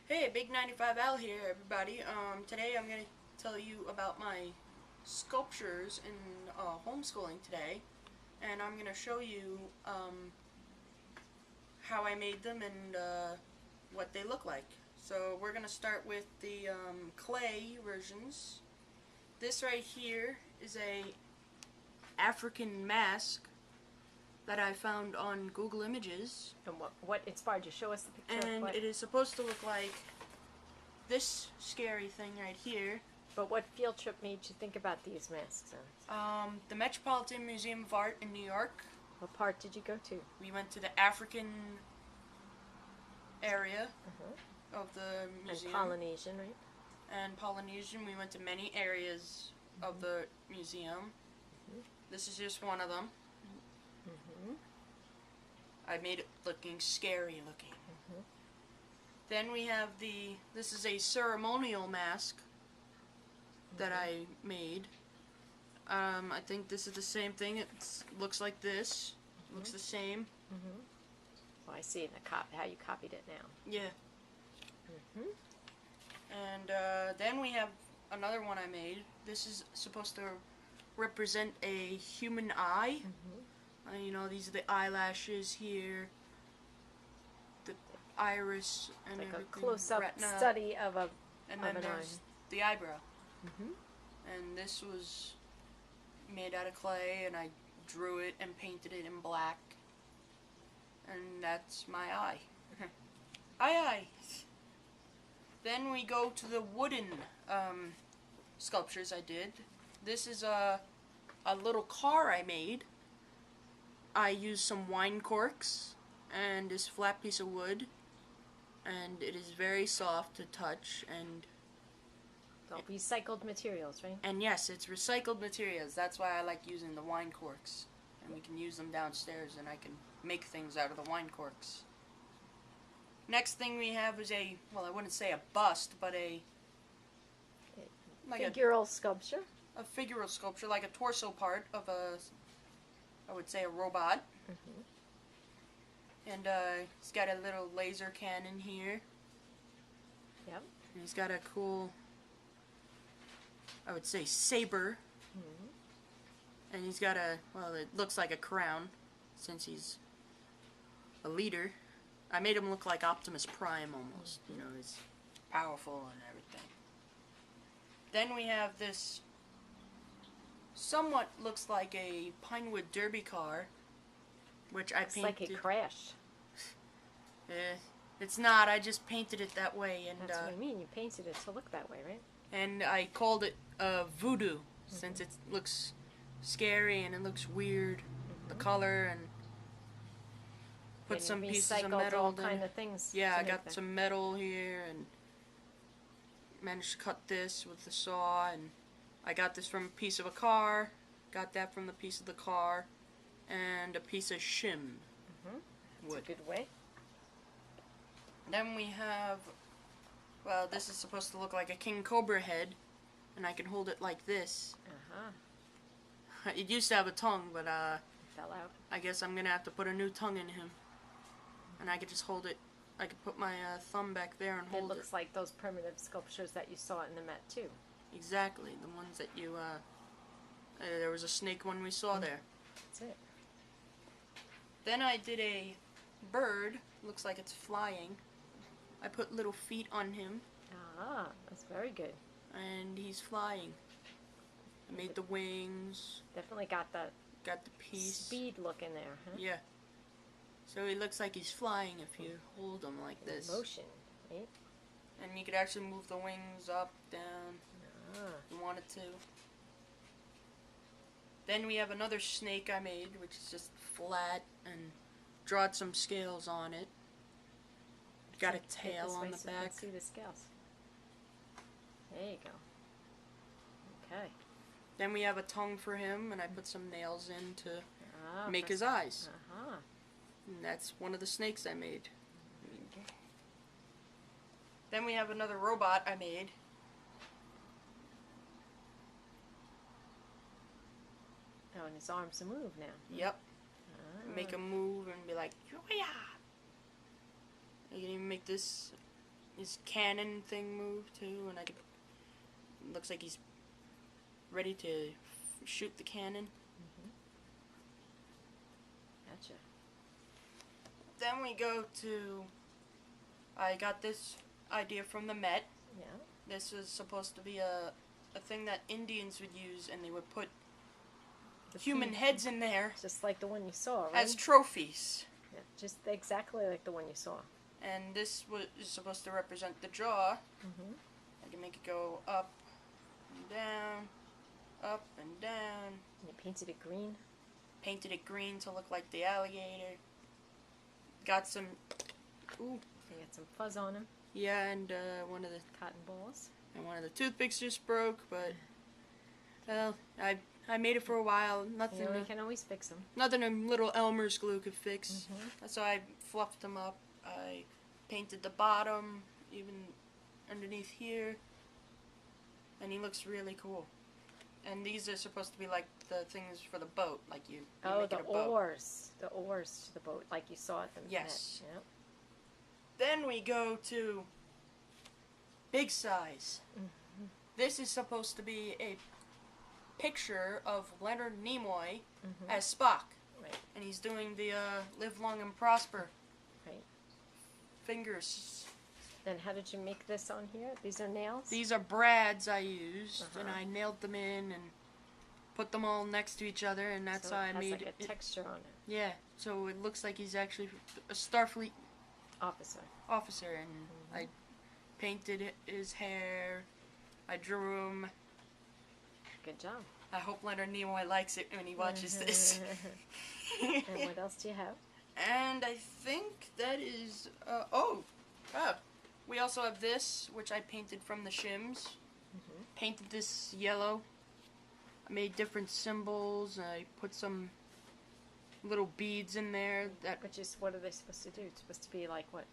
Hey, Big 95 Al here, everybody. Today I'm going to tell you about my sculptures in homeschooling today, and I'm going to show you how I made them and what they look like. So we're going to start with the clay versions. This right here is a African mask that I found on Google Images. And what inspired you? Show us the picture. And it is supposed to look like this scary thing right here. But what field trip made you think about these masks? The Metropolitan Museum of Art in New York. What part did you go to? We went to the African area of the museum. And Polynesian, right? And Polynesian. We went to many areas of the museum. This is just one of them. I made it looking scary looking. Then we have this is a ceremonial mask that I made. I think this is the same thing. It looks like this. Looks the same. Oh, I see how you copied it now. Yeah. And then we have another one I made. This is supposed to represent a human eye. You know, these are the eyelashes here, the iris, and Like a everything, close-up retina, study of and an then eye. there's the eyebrow. And this was made out of clay, and I drew it and painted it in black. And that's my eye. Aye. Then we go to the wooden sculptures I did. This is a little car I made. I used some wine corks and this flat piece of wood, and it is very soft to touch, and All recycled materials, right? and yes, it's recycled materials. That's why I like using the wine corks, and we can use them downstairs, and I can make things out of the wine corks. Next thing we have is well, I wouldn't say a bust, but like Figural sculpture. a figural sculpture, like a torso part of I would say a robot. And he's got a little laser cannon here. Yep. And he's got a cool, I would say, saber. And he's got well, it looks like a crown, since he's a leader. I made him look like Optimus Prime almost. You know, he's powerful and everything. Then we have this somewhat looks like a Pinewood Derby car, which I It's like painted. it crashed. It's not. I just painted it that way, and That's what I mean. You painted it to look that way, right? and I called it voodoo, since it looks scary and it looks weird, the color, and put And some you pieces of recycled metal. all kind of things. Yeah, to I make got that. some metal here and managed to cut this with the saw, and I got this from a piece of a car, got that from the piece of the car, and a piece of shim It's a wood. good way. Then we have, well, this is supposed to look like a king cobra head, and I can hold it like this. It used to have a tongue, but It fell out. I guess I'm gonna have to put a new tongue in him. And I could just hold it. I could put my thumb back there and It hold looks like those primitive sculptures that you saw in the Met too. Exactly, the ones that you, there was a snake one we saw there. That's it. Then I did a bird, looks like it's flying. I put little feet on him, Ah, that's very good. and he's flying. I made the wings, Definitely got that got the piece. speed look in there, huh? Yeah. So he looks like he's flying if you hold him like this. Motion, right? And you could actually move the wings up, down, Ah, if you wanted to. Then we have another snake I made, which is just flat, and drawed some scales on it. Got a tail on the so you back. can see the scales. There you go. Okay. Then we have a tongue for him, and I put some nails in to Ah, make his eyes. Uh-huh. And that's one of the snakes I made. Then we have another robot I made. Oh, and his arms move now. Yep. Ah. Make him move and be like, "Yoya!" You can even make this his cannon thing move too, and looks like he's ready to shoot the cannon. Gotcha. Then we go to, I got this idea from the Met. Yeah. This was supposed to be a thing that Indians would use, and they would put human heads in there Just like the one you saw, right? as trophies. Yeah, just exactly like the one you saw. And this is supposed to represent the jaw. I can make it go up and down, up and down. And you painted it green. Painted it green to look like the alligator. Got some, ooh, They got some fuzz on them. yeah, and one of the Cotton balls. toothpicks just broke, but well, I made it for a while. Nothing, You know, we can always fix them. nothing a little Elmer's glue could fix. So I fluffed them up. I painted the bottom, even underneath here, and he looks really cool. And these are supposed to be like the things for the boat, like you Oh, make the it a boat. oars. The oars to the boat, like you saw at the Yes. Met. Yep. Then we go to big size. This is supposed to be a picture of Leonard Nimoy as Spock. Right. And he's doing the live long and prosper Right. fingers. Then how did you make this on here? These are nails? These are brads I used, and Uh-huh. I nailed them in and put them all next to each other, and that's so how it I has made like a it. texture on it. Yeah, so it looks like he's actually a Starfleet Officer. officer, and I painted his hair. I drew him. Good job. I hope Leonard Nimoy likes it when he watches this. And what else do you have? And I think that is. We also have this, which I painted from the shims. Painted this yellow. I made different symbols. I put some little beads in there that Which is, what are they supposed to do? It's supposed to be like what?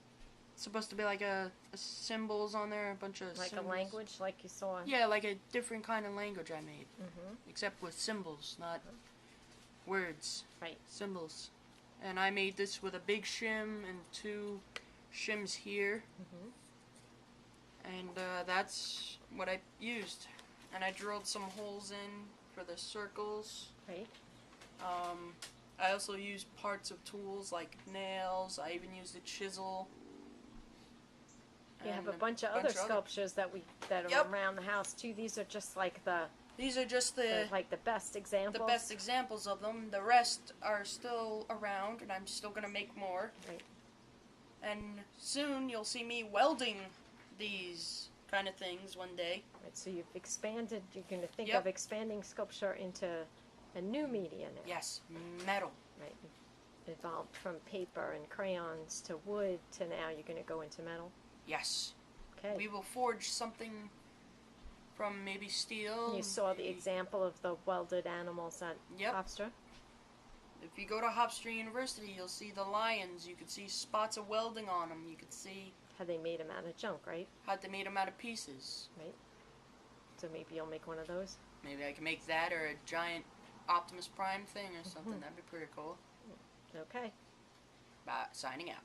supposed to be like a symbols on there, a bunch of Like symbols. a language, like you saw? Yeah, like a different kind of language I made, Mm-hmm. except with symbols, not words. Right. Symbols. And I made this with a big shim and two shims here. And that's what I used. And I drilled some holes in for the circles. Right. I also used parts of tools like nails. I even used a chisel. You have and a bunch of other sculptures that are Yep. around the house too. These are just like These are just the best examples. the best examples of them. The rest are still around, and I'm still gonna make more. Right. And soon you'll see me welding these kind of things one day. Right. So you've expanded. You're going to think Yep. of expanding sculpture into a new media now. Yes, metal. Right. Evolved from paper and crayons to wood to now you're going to go into metal. Yes. Okay. We will forge something from maybe steel. You saw the maybe- example of the welded animals at Yep. Hofstra. If you go to Hofstra University, you'll see the lions. You could see spots of welding on them. You could see How they made them out of junk, right? how they made them out of pieces. Right. So maybe you'll make one of those. Maybe I can make that or a giant Optimus Prime thing or something. That'd be pretty cool. Okay. Signing out.